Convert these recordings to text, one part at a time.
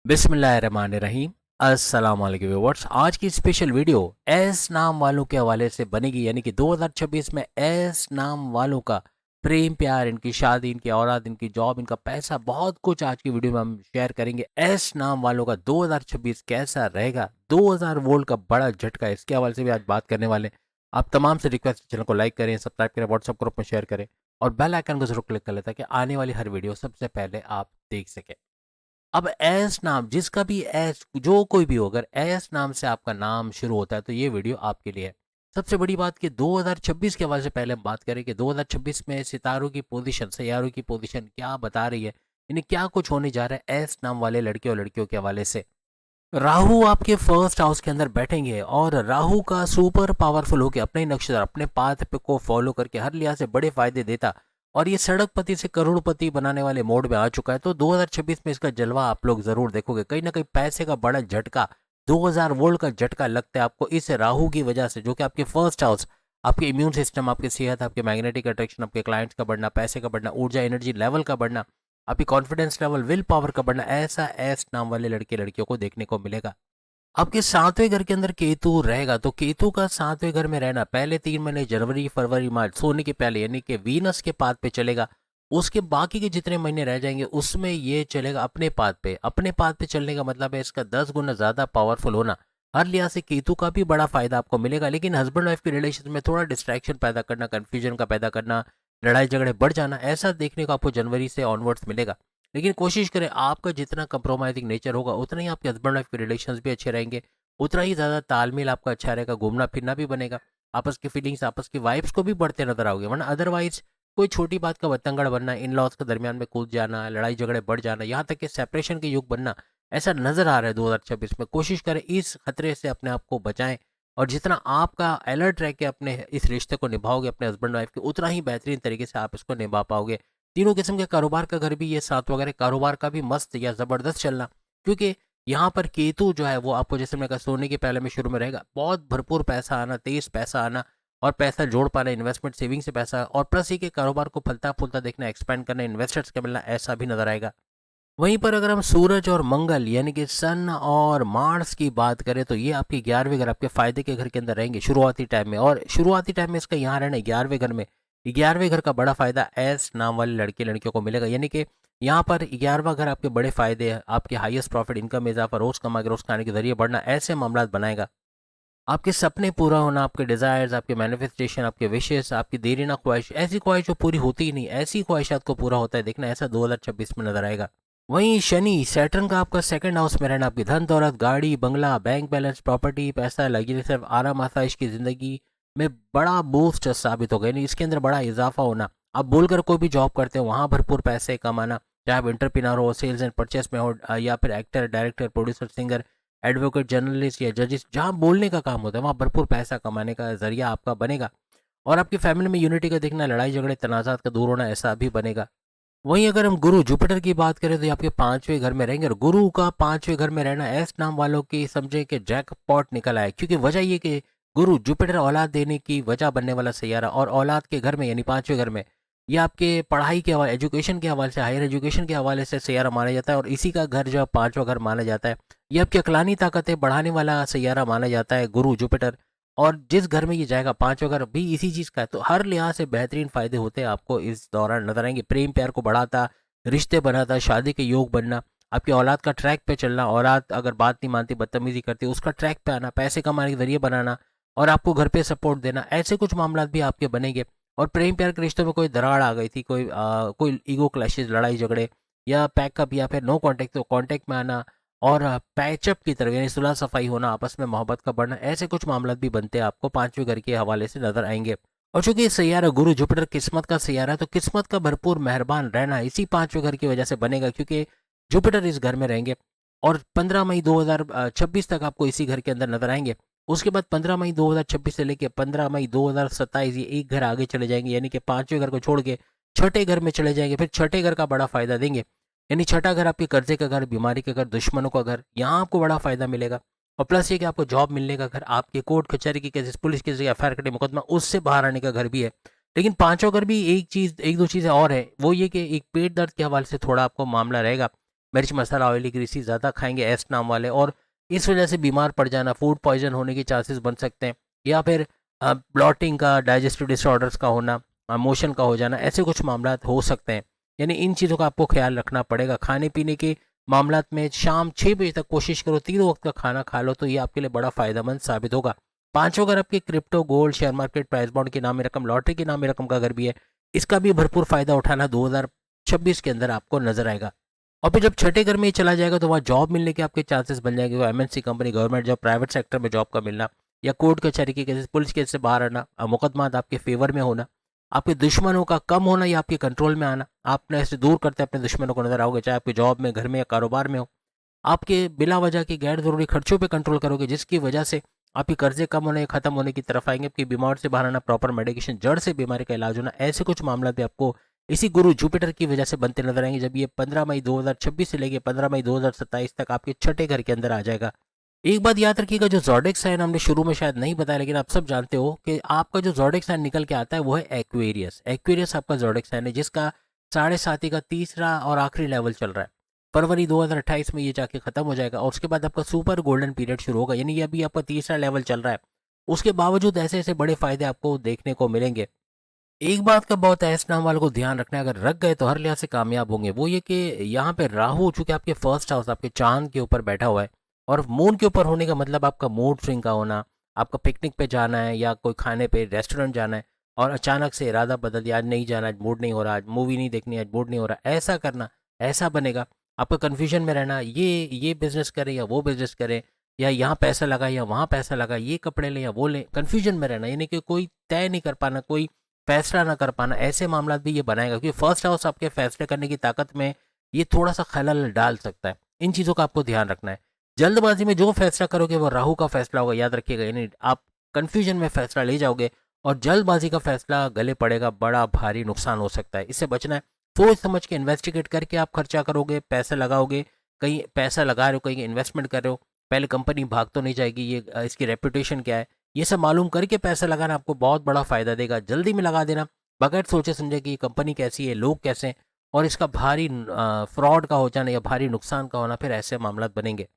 बिस्मिल्लाहिर्रहमानिर्रहीम। अस्सलाम वालेकुम व्यूअर्स। आज की स्पेशल वीडियो एस नाम वालों के हवाले से बनेगी, यानी कि 2026 में एस नाम वालों का प्रेम प्यार, इनकी शादी, इनकी औलाद, इनकी जॉब, इनका पैसा, बहुत कुछ आज की वीडियो में हम शेयर करेंगे। एस नाम वालों का 2026 कैसा रहेगा, 2000 वोल्ट का बड़ा झटका, इसके हवाले से भी आज बात करने वाले हैं। आप तमाम से रिक्वेस्ट, चैनल को लाइक करें, सब्सक्राइब करें, व्हाट्सएप ग्रुप में शेयर करें और बेल आइकन को जरूर क्लिक कर लें ताकि आने वाली हर वीडियो सबसे पहले आप देख सकें। अब एस नाम, जिसका भी एस, जो कोई भी हो, अगर एस नाम से आपका नाम शुरू होता है तो ये वीडियो आपके लिए है। सबसे बड़ी बात कि 2026 के हवाले से पहले हम बात करें कि 2026 में सितारों की पोजीशन, सैयारों की पोजीशन क्या बता रही है, यानी क्या कुछ होने जा रहा है एस नाम वाले लड़के और लड़कियों के हवाले से। राहु आपके फर्स्ट हाउस के अंदर बैठेंगे और राहु का सुपर पावरफुल होकर अपने नक्षत्र, अपने पाथ पे को फॉलो करके हर लिहाज से बड़े फायदे देता और ये सड़कपति से करोड़पति बनाने वाले मोड में आ चुका है। तो 2026 में इसका जलवा आप लोग जरूर देखोगे, कहीं ना कहीं पैसे का बड़ा झटका, 2000 वोल्ट का झटका लगता है आपको इस राहु की वजह से, जो कि आपके फर्स्ट हाउस, आपके इम्यून सिस्टम, आपकी सेहत, आपके मैग्नेटिक अट्रैक्शन, आपके क्लाइंट्स का बढ़ना, पैसे का बढ़ना, ऊर्जा एनर्जी लेवल का बढ़ना, आपकी कॉन्फिडेंस लेवल, विल पावर का बढ़ना, ऐसा एस नाम वाले लड़के लड़कियों को देखने को मिलेगा। आपके सातवें घर के अंदर केतु रहेगा, तो केतु का सातवें घर में रहना पहले 3 महीने जनवरी फरवरी मार्च सोने के पहले, यानी कि वीनस के पाद पे चलेगा। उसके बाकी के जितने महीने रह जाएंगे उसमें ये चलेगा अपने पाद पे। अपने पाद पे चलने का मतलब है इसका 10 गुना ज्यादा पावरफुल होना। हर लिहाज से केतु का भी बड़ा फायदा आपको मिलेगा, लेकिन हस्बैंड वाइफ के रिलेशन में थोड़ा डिस्ट्रैक्शन पैदा करना, कंफ्यूजन का पैदा करना, लड़ाई झगड़े बढ़ जाना, ऐसा देखने को आपको जनवरी से ऑनवर्ड्स मिलेगा। लेकिन कोशिश करें, आपका जितना कंप्रोमाइजिंग नेचर होगा उतना ही आपके हस्बैंड वाइफ के रिलेशंस भी अच्छे रहेंगे, उतना ही ज़्यादा तालमेल आपका अच्छा रहेगा, घूमना फिरना भी बनेगा, आपस की फीलिंग्स, आपस की वाइब्स को भी बढ़ते नजर आओगे। वरना अदरवाइज कोई छोटी बात का बतंगड़ बनना, इन लॉज के दरमियान में कूद जाना, लड़ाई झगड़े बढ़ जाना, यहाँ तक कि सेपरेशन के युग बनना, ऐसा नजर आ रहा है 2026 में। कोशिश करें इस खतरे से अपने आप को बचाएं और जितना आपका अलर्ट रह के अपने इस रिश्ते को निभाओगे अपने हस्बैंड वाइफ के, उतना ही बेहतरीन तरीके से आप इसको निभा पाओगे। तीनों किस्म के कारोबार का घर भी, ये साथ वगैरह कारोबार का भी मस्त या ज़बरदस्त चलना, क्योंकि यहाँ पर केतु जो है वो आपको, जैसे मैंने कहा, सोने के पहले में शुरू में रहेगा, बहुत भरपूर पैसा आना, तेज पैसा आना और पैसा जोड़ पाना, इन्वेस्टमेंट सेविंग से पैसा, और प्लस ये के कारोबार को फलता फूलता देखना, एक्सपेंड करना, इन्वेस्टर्स का मिलना, ऐसा भी नजर आएगा। वहीं पर अगर हम सूरज और मंगल यानी कि सन और मार्स की बात करें तो ये आपके 11वें घर, आपके फायदे के घर के अंदर रहेंगे शुरुआती टाइम में, और शुरुआती टाइम में इसका यहाँ रहना 11वें घर में, 11वें घर का बड़ा फायदा एस नाम वाले लड़के लड़कियों को मिलेगा। यानी कि यहाँ पर 11वां घर आपके बड़े फायदे हैं, आपके हाईएस्ट प्रॉफिट, इनकम में इजाफा, रोज कमा के रोज खाने के जरिए बढ़ना, ऐसे मामला बनाएगा। आपके सपने पूरा होना, आपके डिजायर्स, आपके मैनिफेस्टेशन, आपके विशेष, आपकी देरी ना ख्वाहिश, ऐसी ख्वाहिश जो पूरी होती ही नहीं, ऐसी ख्वाहिशात को पूरा होता है देखना, ऐसा 2026 में नजर आएगा। वहीं शनि, सैटर्न का आपका सेकंड हाउस में रहना, आपकी धन दौलत, गाड़ी बंगला, बैंक बैलेंस, प्रॉपर्टी, पैसा, लग्जरी, सिर्फ आराम आसाइश की जिंदगी में बड़ा बूस्ट साबित होगा, यानी इसके अंदर बड़ा इजाफा होना। आप बोलकर कोई भी जॉब करते हो वहाँ भरपूर पैसे कमाना, चाहे आप एंटरप्रेन्योर हो, सेल्स एंड परचेस में हो, या फिर actor, director, producer, singer, advocate, journalist या जजेस, जहाँ बोलने का काम होता है वहाँ भरपूर पैसा कमाने का जरिया आपका बनेगा। और आपकी फैमिली में यूनिटी का देखना, लड़ाई झगड़े तनाजात का दूर होना, ऐसा भी बनेगा। वहीं अगर हम गुरु जुपिटर की बात करें तो ये आपके 5वें घर में रहेंगे, और गुरु का 5वें घर में रहना एस नाम वालों की समझे कि जैकपॉट निकल आए, क्योंकि वजह ये कि गुरु जुपिटर औलाद देने की वजह बनने वाला सैयारा, और औलाद के घर में यानी 5वें घर में ये आपके पढ़ाई के हवाले, एजुकेशन के हवाले से, हायर एजुकेशन के हवाले से सैयारा माना जाता है, और इसी का घर जो 5वां घर माना जाता है, ये आपकी अकलानी ताकतें बढ़ाने वाला सैयारा माना जाता है गुरु जुपिटर। और जिस घर में ये जाएगा 5वां घर भी इसी चीज़ का है, तो हर लिहाज से बेहतरीन फायदे होते हैं आपको इस दौरान नजर आएंगे। प्रेम प्यार को बढ़ाता, रिश्ते बनाता, शादी के योग बनना, आपकी औलाद का ट्रैक पे चलना, औलाद अगर बात नहीं मानती, बदतमीजी करती, उसका ट्रैक पे आना, पैसे कमाने के जरिए बनाना और आपको घर पे सपोर्ट देना, ऐसे कुछ मामला भी आपके बनेंगे। और प्रेम प्यार के रिश्तों में कोई दरार आ गई थी, कोई ईगो क्लैशेज, लड़ाई झगड़े या पैकअप या फिर नो कांटेक्ट, तो कांटेक्ट में आना और पैचअप की तरफ यानी सुलह सफाई होना, आपस में मोहब्बत का बढ़ना, ऐसे कुछ मामला भी बनते हैं आपको 5वें घर के हवाले से नजर आएंगे। और चूंकि ये सैयारा गुरु जुपिटर किस्मत का सैयारा है, तो किस्मत का भरपूर मेहरबान रहना इसी 5वें घर की वजह से बनेगा, क्योंकि जुपिटर इस घर में रहेंगे और 15 मई 2026 तक आपको इसी घर के अंदर नजर आएंगे। उसके बाद 15 मई 2026 से लेके 15 मई 2027 ये एक घर आगे चले जाएंगे, यानी कि 5वें घर को छोड़ के छठे घर में चले जाएंगे, फिर छठे घर का बड़ा फायदा देंगे। यानी छठा घर आपके कर्जे का घर, बीमारी का घर, दुश्मनों का घर, यहाँ आपको बड़ा फायदा मिलेगा। और प्लस ये कि आपको जॉब मिलने का घर, आपके कोर्ट कचहरी की केसेस, पुलिस केस, एफआईआर कटे मुकदमा, उससे बाहर आने का घर भी है। लेकिन 5वां घर भी एक चीज, एक दो चीजें और है, वो ये कि एक पेट दर्द के हवाले से थोड़ा आपको मामला रहेगा, मिर्च मसाला ऑयली ग्रीसी ज़्यादा खाएंगे एस नाम वाले, और इस वजह से बीमार पड़ जाना, फूड पॉइजन होने के चांसेस बन सकते हैं, या फिर ब्लॉटिंग का, डाइजेस्टिव डिसऑर्डर्स का होना, मोशन का हो जाना, ऐसे कुछ मामला हो सकते हैं। यानी इन चीज़ों का आपको ख्याल रखना पड़ेगा। खाने पीने के मामलात में शाम 6 बजे तक कोशिश करो 3 वक्त का खाना खा लो, तो ये आपके लिए बड़ा फायदेमंद साबित होगा। पांचों, अगर आपके crypto, gold, share market, price bond की नामी रकम, लॉटरी की नामी रकम का अगर भी है, इसका भी भरपूर फायदा उठाना 2026 के अंदर आपको नजर आएगा। और फिर जब छठे घर में ये चला जाएगा तो वहाँ जॉब मिलने के आपके चांसेस बन जाएंगे। वो MNC company, government job, private sector में जॉब का मिलना, या कोर्ट कचहरी के केसेस, पुलिस केस से बाहर आना, मुकदमा आपके फेवर में होना, आपके दुश्मनों का कम होना या आपके कंट्रोल में आना, आपने ऐसे दूर करते अपने दुश्मनों को नजर आओगे, चाहे आपकी जॉब में, घर में या कारोबार में हो। आपके बिला वजह के गैर ज़रूरी खर्चों पे कंट्रोल करोगे, जिसकी वजह से आपके कर्जे कम होने, खत्म होने की तरफ आएंगे। आपकी बीमारी से बाहर आना, प्रॉपर मेडिकेशन, जड़ से बीमारी का इलाज होना, ऐसे कुछ मामला भी आपको इसी गुरु जुपिटर की वजह से बनते नजर आएंगे, जब ये 15 मई 2026 से लेके 15 मई 2027 तक आपके छठे घर के अंदर आ जाएगा। एक बात याद रखिएगा, जो ज़ोडिएक साइन हमने शुरू में शायद नहीं बताया, लेकिन आप सब जानते हो कि आपका जो ज़ोडिएक साइन निकल के आता है वो है एक्वेरियस। एक्वेरियस आपका ज़ोडिएक साइन है, जिसका 7.5 का तीसरा और आखिरी लेवल चल रहा है। फरवरी 2028 में ये जाके खत्म हो जाएगा, और उसके बाद आपका सुपर गोल्डन पीरियड शुरू होगा, यानी ये अभी आपका तीसरा लेवल चल रहा है। उसके बावजूद ऐसे ऐसे बड़े फायदे आपको देखने को मिलेंगे। एक बात का बहुत ऐस नाम वालों को ध्यान रखना है, अगर रख गए तो हर लिहाज से कामयाब होंगे। वो ये कि यहाँ पे राहु चूंकि आपके फर्स्ट हाउस, आपके चांद के ऊपर बैठा हुआ है, और मून के ऊपर होने का मतलब आपका मूड स्विंग का होना, आपका पिकनिक पे जाना है या कोई खाने पे रेस्टोरेंट जाना है, और अचानक से इरादा बदल दिया, आज नहीं जाना, आज मूड नहीं हो रहा, आज मूवी नहीं देखनी, आज मूड नहीं हो रहा, ऐसा करना, ऐसा बनेगा। आपका कन्फ्यूजन में रहना, ये बिजनेस करें या वो बिजनेस करें, या यहाँ पैसा लगा या वहाँ पैसा लगा, ये कपड़े लें या वो लें, कन्फ्यूजन में रहना, यानी कि कोई तय नहीं कर पाना, कोई फैसला ना कर पाना, ऐसे मामला भी ये बनाएगा, क्योंकि फर्स्ट हाउस आपके फैसले करने की ताकत में ये थोड़ा सा खलल डाल सकता है। इन चीज़ों का आपको ध्यान रखना है। जल्दबाजी में जो फैसला करोगे वो राहु का फैसला होगा, याद रखिएगा। यानी आप कन्फ्यूजन में फैसला ले जाओगे और जल्दबाजी का फैसला गले पड़ेगा, बड़ा भारी नुकसान हो सकता है, इससे बचना है। सोच समझ के इन्वेस्टिगेट करके आप खर्चा करोगे, पैसे लगाओगे, कहीं पैसा लगा रहे हो, कहीं इन्वेस्टमेंट कर रहे हो, पहले कंपनी भाग तो नहीं जाएगी, ये इसकी रेपुटेशन क्या है, ये सब मालूम करके पैसा लगाना आपको बहुत बड़ा फायदा देगा। जल्दी में लगा देना बगैर सोचे समझे कि ये कंपनी कैसी है, लोग कैसे हैं, और इसका भारी फ्रॉड का हो जाना या भारी नुकसान का होना, फिर ऐसे मामला बनेंगे।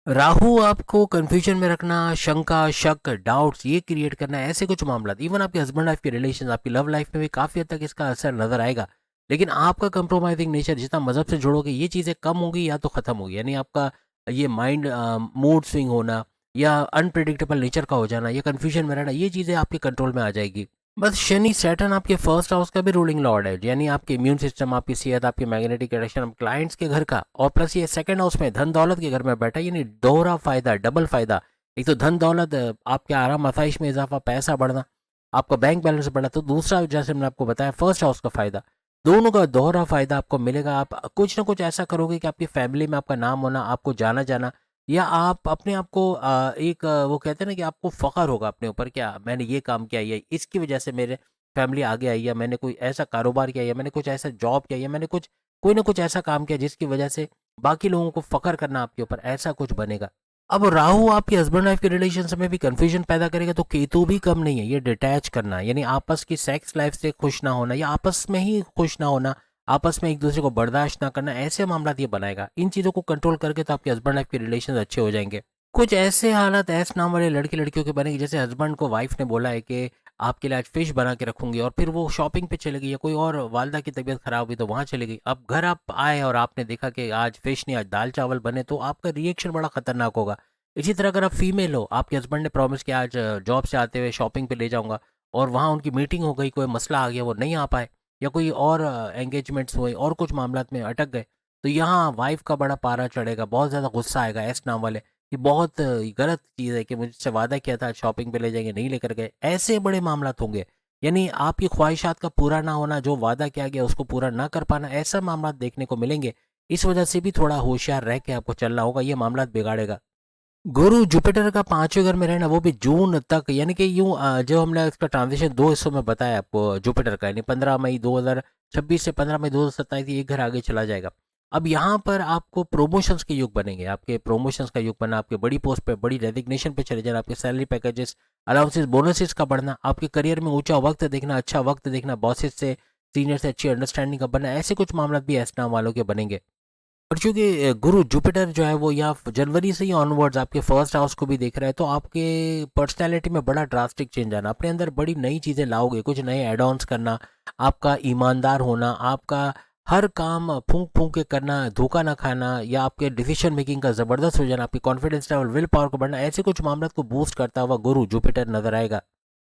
राहु आपको कंफ्यूजन में रखना, शंका, शक, डाउट्स ये क्रिएट करना, ऐसे कुछ मामला, इवन आपके हस्बैंड वाइफ के रिलेशन, आपकी लव लाइफ में भी काफ़ी हद तक इसका असर नजर आएगा। लेकिन आपका कंप्रोमाइजिंग नेचर, जितना मजहब से जुड़ोगे ये चीज़ें कम होंगी या तो खत्म होगी। यानी आपका ये माइंड मूड स्विंग होना, या अनप्रिडिक्टेबल नेचर का हो जाना, या कन्फ्यूजन में रहना, ये चीज़ें आपके कंट्रोल में आ जाएगी। बस शनि सैटर्न आपके फर्स्ट हाउस का भी रूलिंग लॉर्ड है, यानी आपके इम्यून सिस्टम, आपकी सेहत, आपकी मैग्नेटिक अट्रैक्शन, क्लाइंट्स के घर का, और प्लस ये सेकंड हाउस में धन दौलत के घर में बैठा है, यानी दोहरा फायदा, डबल फायदा। एक तो धन दौलत, आपके आराम आसाइश में इजाफा, पैसा बढ़ना, आपका बैंक बैलेंस बढ़ना, तो दूसरा जैसे मैंने आपको बताया फर्स्ट हाउस का फायदा, दोनों का दोहरा फायदा आपको मिलेगा। आप कुछ ना कुछ ऐसा करोगे कि आपकी फैमिली में आपका नाम होना, आपको जाना जाना, या आप अपने आप को एक वो कहते हैं ना कि आपको फ़ख्र होगा अपने ऊपर, क्या मैंने ये काम किया, या इसकी वजह से मेरे फैमिली आगे आई, या मैंने कोई ऐसा कारोबार किया, या मैंने कुछ ऐसा जॉब किया, या मैंने कुछ कोई ना कुछ ऐसा काम किया जिसकी वजह से बाकी लोगों को फ़ख्र करना आपके ऊपर, ऐसा कुछ बनेगा। अब राहु आपके हस्बैंड वाइफ के रिलेशन में भी कंफ्यूजन पैदा करेगा, तो केतु भी कम नहीं है, ये डिटैच करना, यानी आपस की सेक्स लाइफ से खुश ना होना, या आपस में ही खुश ना होना, आपस में एक दूसरे को बर्दाश्त ना करना, ऐसे मामला ये बनाएगा। इन चीज़ों को कंट्रोल करके तो आपके हस्बैंड वाइफ के रिलेशन अच्छे हो जाएंगे। कुछ ऐसे हालात ऐस नाम वाले लड़के लड़कियों के बनेंगे, जैसे हस्बैंड को वाइफ ने बोला है कि आपके लिए आज फिश बना के रखूंगी, और फिर वो शॉपिंग पे चले गई, या कोई और वालदा की तबीयत खराब हुई तो वहाँ चली गई। अब घर आप आए और आपने देखा कि आज फिश नहीं, आज दाल चावल बने, तो आपका रिएक्शन बड़ा खतरनाक होगा। इसी तरह अगर आप फीमेल हो, आपके हस्बैंड ने प्रॉमिस किया आज जॉब से आते हुए शॉपिंग पे ले जाऊंगा, और वहाँ उनकी मीटिंग हो गई, कोई मसला आ गया, वो नहीं आ पाए, या कोई और एंगेजमेंट्स हुए और कुछ मामलात में अटक गए, तो यहाँ वाइफ का बड़ा पारा चढ़ेगा, बहुत ज़्यादा गुस्सा आएगा एस नाम वाले, ये बहुत गलत चीज़ है कि मुझसे वादा किया था शॉपिंग पे ले जाएंगे, नहीं लेकर गए, ऐसे बड़े मामला होंगे। यानी आपकी ख्वाहिशात का पूरा ना होना, जो वादा किया गया उसको पूरा ना कर पाना, ऐसा मामला देखने को मिलेंगे। इस वजह से भी थोड़ा होशियार रह के आपको चलना होगा, ये मामला बिगाड़ेगा। गुरु जुपिटर का पांचवें घर में रहना, वो भी जून तक, यानी कि यूं जो हमने इसका ट्रांजिशन दो हिस्सों में बताया आपको जुपिटर का, यानी 15 मई 2026 से 15 मई 2027, एक घर आगे चला जाएगा। अब यहाँ पर आपको प्रोमोशंस के युग बनेंगे, आपके प्रोमोशंस का युग बना, आपके बड़ी पोस्ट पे, बड़ी रेजिग्नेशन पे चले जाना, आपके सैलरी पैकेजेस, अलाउंसेस, बोनसेस का बढ़ना, आपके करियर में ऊंचा वक्त देखना, अच्छा वक्त देखना, बॉसेस से, सीनियर से अच्छी अंडरस्टैंडिंग का बनना, ऐसे कुछ मामला भी ऐसे नाम वालों के बनेंगे। और चूंकि गुरु जुपिटर जो है वो यहाँ जनवरी से ही ऑनवर्ड्स आपके फर्स्ट हाउस को भी देख रहा है, तो आपके पर्सनैलिटी में बड़ा ड्रास्टिक चेंज आना, अपने अंदर बड़ी नई चीज़ें लाओगे, कुछ नए एड ऑन्स करना, आपका ईमानदार होना, आपका हर काम फूंक फूंक के करना, धोखा ना खाना, या आपके डिसीजन मेकिंग का ज़बरदस्त हो जाना, आपकी कॉन्फिडेंस लेवल, विल पावर को बढ़ना, ऐसे कुछ मामला को बूस्ट करता हुआ गुरु जुपिटर नजर आएगा।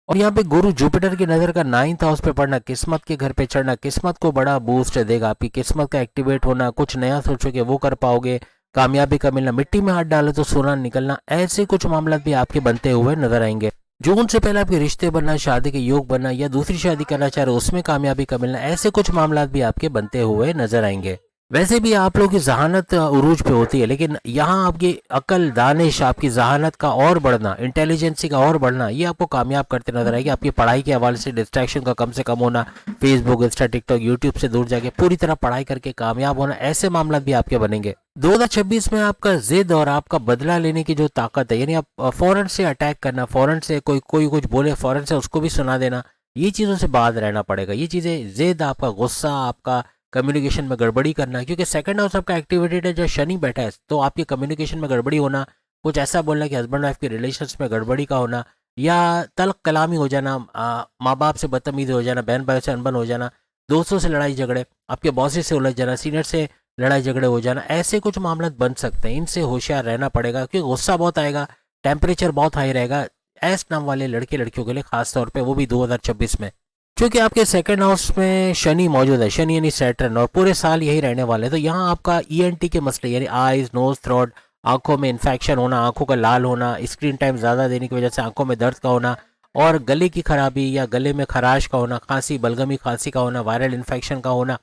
और यहाँ पे गुरु जुपिटर की नज़र का 9th हाउस पे पड़ना, किस्मत के घर पे चढ़ना, किस्मत को बड़ा बूस्ट देगा, आपकी किस्मत का एक्टिवेट होना, कुछ नया सोचोगे वो कर पाओगे, कामयाबी का मिलना, मिट्टी में हाथ डालो तो सोना निकलना, ऐसे कुछ मामला भी आपके बनते हुए नजर आएंगे। जून से पहले आपके रिश्ते बनना, शादी के योग बनना, या दूसरी शादी करना चाह रहे हो उसमें कामयाबी का मिलना, ऐसे कुछ मामला भी आपके बनते हुए नजर आएंगे। वैसे भी आप लोग की जहानत उरूज पे होती है, लेकिन यहाँ आपकी अकल, दानिश, आपकी जहानत का और बढ़ना, इंटेलिजेंसी का और बढ़ना, ये आपको कामयाब करते नजर आएगी। आपकी पढ़ाई के हवाले से डिस्ट्रैक्शन का कम से कम होना, फेसबुक, इंस्टा, टिकटॉक, यूट्यूब से दूर जाके पूरी तरह पढ़ाई करके कामयाब होना, ऐसे मामला भी आपके बनेंगे। 2026 में आपका जिद और आपका बदला लेने की जो ताकत है, यानी आप फौरन से अटैक करना, फौरन से कोई कुछ बोले फौरन से उसको भी सुना देना, ये चीज़ों से बाहर रहना पड़ेगा। ये चीज़ें, जिद, आपका गुस्सा, आपका कम्युनिकेशन में गड़बड़ी करना, क्योंकि सेकंड हाउस आपका एक्टिवेटेड है, जो शनि बैठा है, तो आपके कम्युनिकेशन में गड़बड़ी होना, कुछ ऐसा बोलना कि हस्बैंड वाइफ के रिलेशंस में गड़बड़ी का होना, या तल्ख कलामी हो जाना, माँ बाप से बदतमीजी हो जाना, बहन भाई से अनबन हो जाना, दोस्तों से लड़ाई झगड़े, आपके बॉसेस से उलझ जाना, सीनियर से लड़ाई झगड़े हो जाना, ऐसे कुछ मामला बन सकते हैं। इनसे होशियार रहना पड़ेगा, क्योंकि गुस्सा बहुत आएगा, टेम्परेचर बहुत हाई रहेगा एस नाम वाले लड़के लड़कियों के लिए, खासतौर पर वो भी 2026 में। क्योंकि आपके सेकंड हाउस में शनि मौजूद है, शनि यानी सैटर्न, और पूरे साल यही रहने वाले हैं, तो यहाँ आपका ईएनटी के मसले, यानी आईज, नोज, थ्रोट, आंखों में इन्फेक्शन होना, आंखों का लाल होना, स्क्रीन टाइम ज़्यादा देने की वजह से आंखों में दर्द का होना, और गले की खराबी या गले में खराश का होना, खांसी, बलगमी खांसी का होना, वायरल इन्फेक्शन का होना,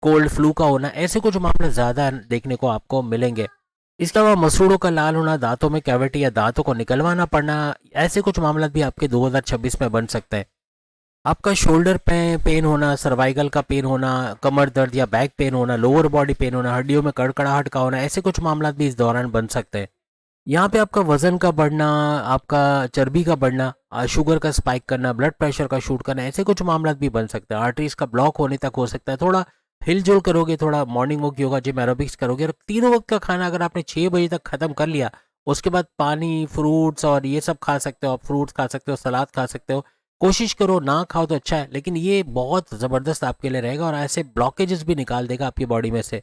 कोल्ड फ्लू का होना, ऐसे कुछ मामले ज़्यादा देखने को आपको मिलेंगे। इसके अलावा मसूड़ों का लाल होना, दांतों में कैविटी या दांतों को निकलवाना पड़ना, ऐसे कुछ मामला भी आपके 2026 में बन सकते हैं। आपका शोल्डर पे पेन होना, सर्वाइकल का पेन होना, कमर दर्द या बैक पेन होना, लोअर बॉडी पेन होना, हड्डियों में कड़कड़ाहट का होना, ऐसे कुछ मामला भी इस दौरान बन सकते हैं। यहाँ पे आपका वजन का बढ़ना, आपका चर्बी का बढ़ना, शुगर का स्पाइक करना, ब्लड प्रेशर का शूट करना, ऐसे कुछ मामला भी बन सकते हैं। आर्टरीज का ब्लॉक होने तक हो सकता है। थोड़ा हिलजुल करोगे, थोड़ा morning walk, yoga, gym, aerobics करोगे, और तीनों वक्त का खाना अगर आपने 6 बजे तक खत्म कर लिया, उसके बाद पानी, फ्रूट्स और ये सब खा सकते हो, आप फ्रूट्स खा सकते हो, सलाद खा सकते हो। कोशिश करो ना खाओ तो अच्छा है, लेकिन ये बहुत ज़बरदस्त आपके लिए रहेगा और ऐसे ब्लॉकेजेस भी निकाल देगा आपकी बॉडी में से।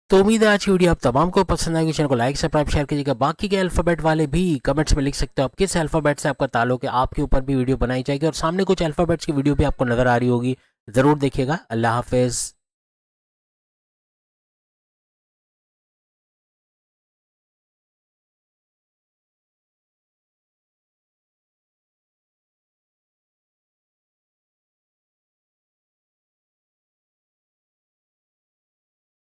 तो उम्मीद है आज की वीडियो आप तमाम को पसंद आएगी। चैनल को लाइक, सब्सक्राइब, शेयर कीजिएगा। बाकी के अल्फ़ाबेट वाले भी कमेंट्स में लिख सकते हो आप किस अल्फ़ाबेट से आपका ताल्लुक है, आपके ऊपर भी वीडियो बनाई जाएगी, और सामने कुछ अल्फ़ाबेट्स की वीडियो भी आपको नज़र आ रही होगी, ज़रूर देखिएगा। अल्लाह हाफिज़।